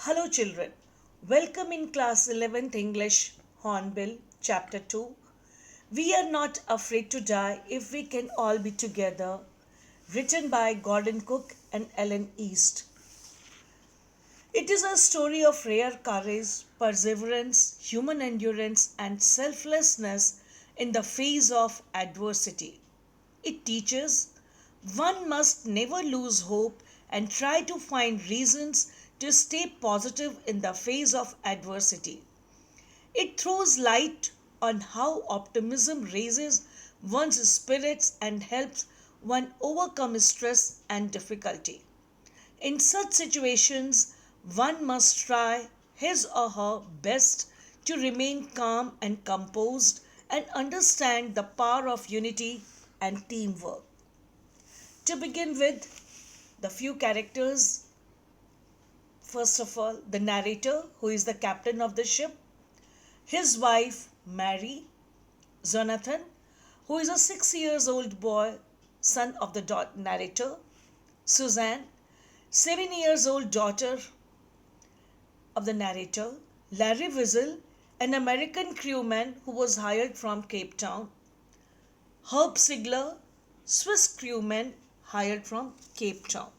Hello, children. Welcome in class 11th English, Hornbill, chapter 2. We are not afraid to die if we can all be together. Written by Gordon Cook and Ellen East. It is a story of rare courage, perseverance, human endurance, and selflessness in the face of adversity. It teaches one must never lose hope and try to find reasons to stay positive in the face of adversity. It throws light on how optimism raises one's spirits and helps one overcome stress and difficulty. In such situations, one must try his or her best to remain calm and composed and understand the power of unity and teamwork. To begin with, the few characters. First of all, the narrator, who is the captain of the ship, his wife, Mary, Jonathan, who is a 6 years old boy, son of the narrator, Suzanne, 7 years old daughter of the narrator, Larry Wiesel, an American crewman who was hired from Cape Town, Herb Sigler, Swiss crewman hired from Cape Town.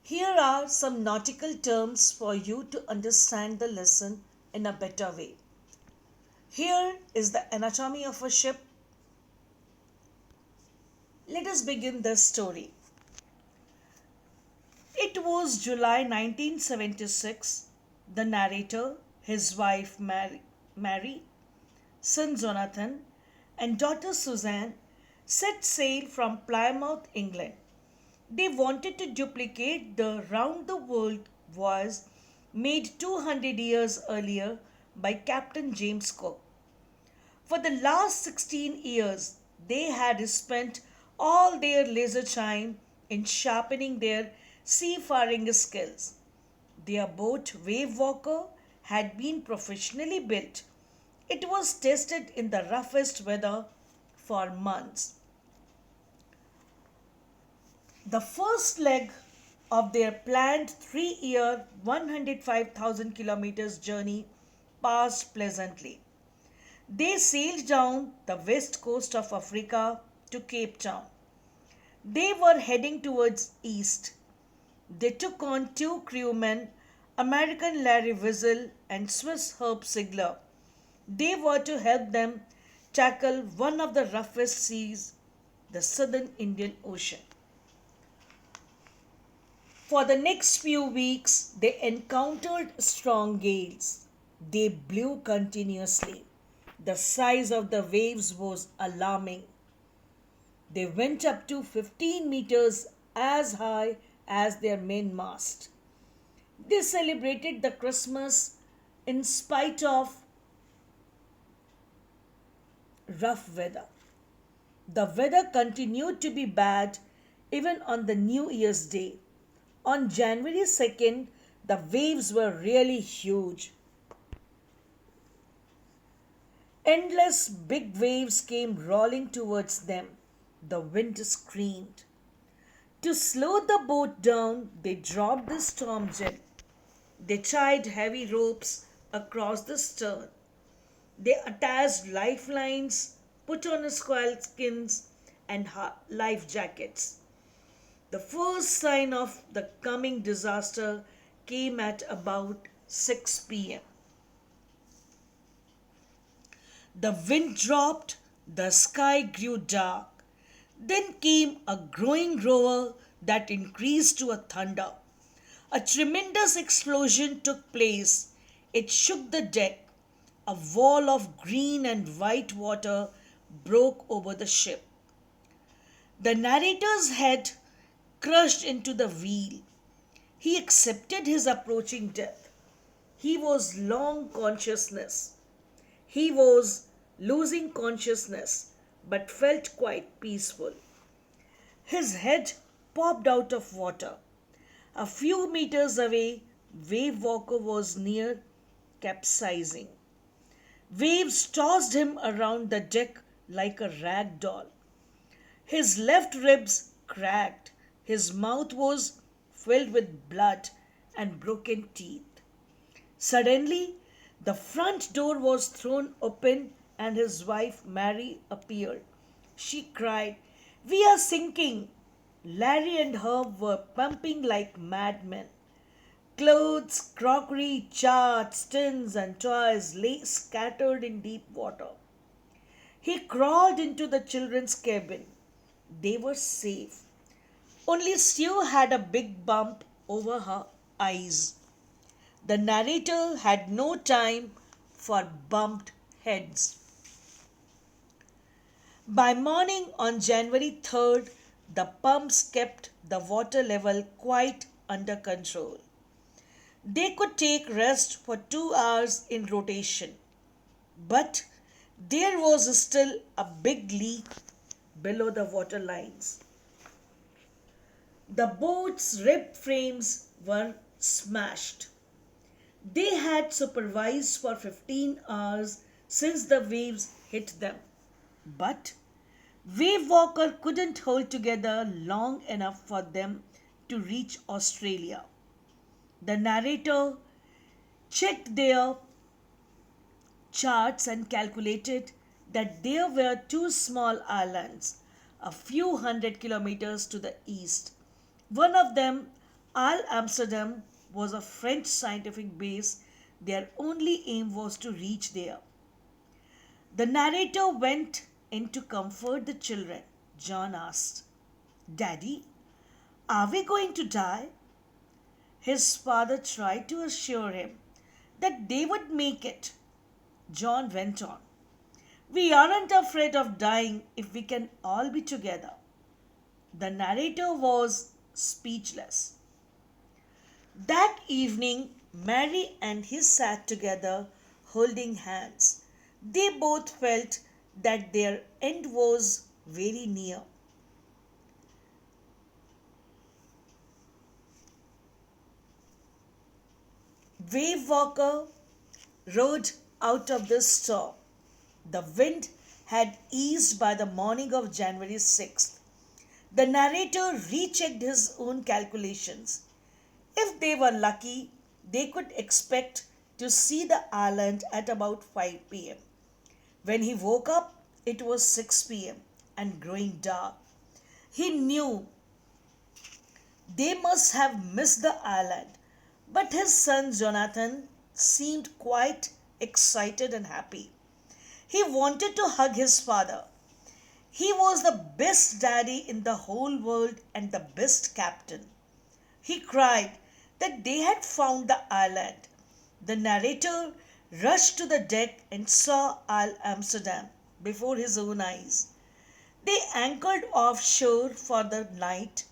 Here are some nautical terms for you to understand the lesson in a better way. Here is the anatomy of a ship. Let us begin the story. It was July 1976. The narrator, his wife Mary, son Jonathan, and daughter Suzanne set sail from Plymouth, England. They wanted to duplicate the round the world voyage made 200 years earlier by Captain James Cook. For the last 16 years, they had spent all their leisure time in sharpening their seafaring skills. Their boat, Wave Walker, had been professionally built. It was tested in the roughest weather for months. The first leg of their planned 3-year, 105,000 kilometers journey passed pleasantly. They sailed down the west coast of Africa to Cape Town. They were heading towards east. They took on two crewmen, American Larry Wiesel and Swiss Herb Sigler. They were to help them tackle one of the roughest seas, the southern Indian Ocean. For the next few weeks, they encountered strong gales. They blew continuously. The size of the waves was alarming. They went up to 15 meters as high as their mainmast. They celebrated the Christmas in spite of rough weather. The weather continued to be bad even on the New Year's Day. On January 2nd, the waves were really huge. Endless big waves came rolling towards them. The wind screamed. To slow the boat down, they dropped the storm jet. They tied heavy ropes across the stern. They attached lifelines, put on squall skins, and life jackets. The first sign of the coming disaster came at about 6 p.m. The wind dropped, the sky grew dark. Then came a growing roar that increased to a thunder. A tremendous explosion took place. It shook the deck. A wall of green and white water broke over the ship. The narrator's head crushed into the wheel. He accepted his approaching death. He was long consciousness. He was losing consciousness but felt quite peaceful. His head popped out of water. A few meters away, Wave Walker was near capsizing. Waves tossed him around the deck like a rag doll. His left ribs cracked. His mouth was filled with blood and broken teeth. Suddenly, the front door was thrown open and his wife Mary appeared. She cried, "We are sinking!" Larry and Herb were pumping like madmen. Clothes, crockery, charts, tins, and toys lay scattered in deep water. He crawled into the children's cabin. They were safe. Only Sue had a big bump over her eyes. The narrator had no time for bumped heads. By morning on January 3rd, the pumps kept the water level quite under control. They could take rest for 2 hours in rotation. But there was still a big leak below the water lines. The boat's rib frames were smashed. They had supervised for 15 hours since the waves hit them. But Wave Walker couldn't hold together long enough for them to reach Australia. The narrator checked their charts and calculated that there were two small islands a few hundred kilometers to the east. One of them, Al Amsterdam, was a French scientific base. Their only aim was to reach there. The narrator went in to comfort the children. John asked, "Daddy, are we going to die?" His father tried to assure him that they would make it. John went on, "We aren't afraid of dying if we can all be together." The narrator was speechless. That evening, Mary and he sat together holding hands. They both felt that their end was very near. Wave Walker rode out of the storm. The wind had eased by the morning of January 6th. The narrator rechecked his own calculations. If they were lucky, they could expect to see the island at about 5 p.m. When he woke up, it was 6 p.m. and growing dark. He knew they must have missed the island, but his son Jonathan seemed quite excited and happy. He wanted to hug his father. He was the best daddy in the whole world and the best captain. He cried that they had found the island. The narrator rushed to the deck and saw Al Amsterdam before his own eyes. They anchored offshore for the night.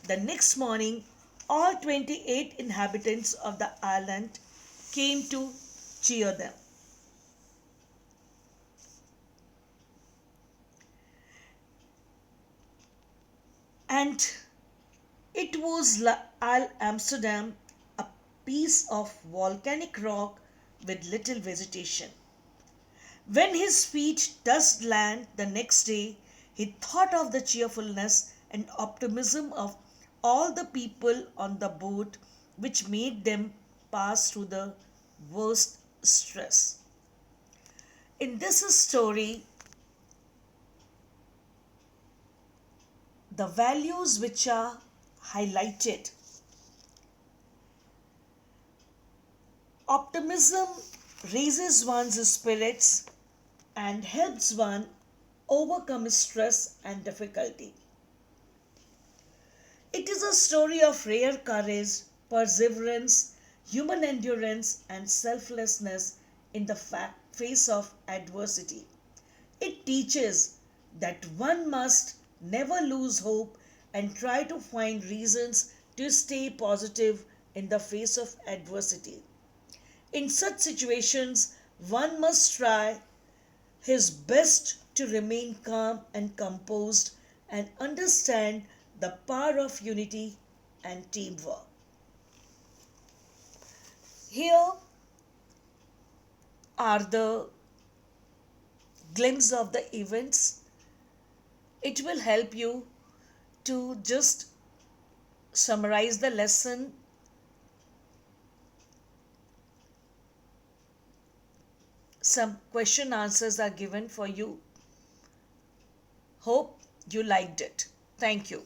The next morning, all 28 inhabitants of the island came to cheer them. And it was Al Amsterdam, a piece of volcanic rock with little vegetation. When his feet touched land the next day, he thought of the cheerfulness and optimism of all the people on the boat, which made them pass through the worst stress. In this story, the values which are highlighted: optimism raises one's spirits and helps one overcome stress and difficulty. It is a story of rare courage, perseverance, human endurance, and selflessness in the face of adversity. It teaches that one must never lose hope and try to find reasons to stay positive in the face of adversity. In such situations, one must try his best to remain calm and composed and understand the power of unity and teamwork. Here are the glimpse of the events. It will help you to just summarize the lesson. Some question answers are given for you. Hope you liked it. Thank you.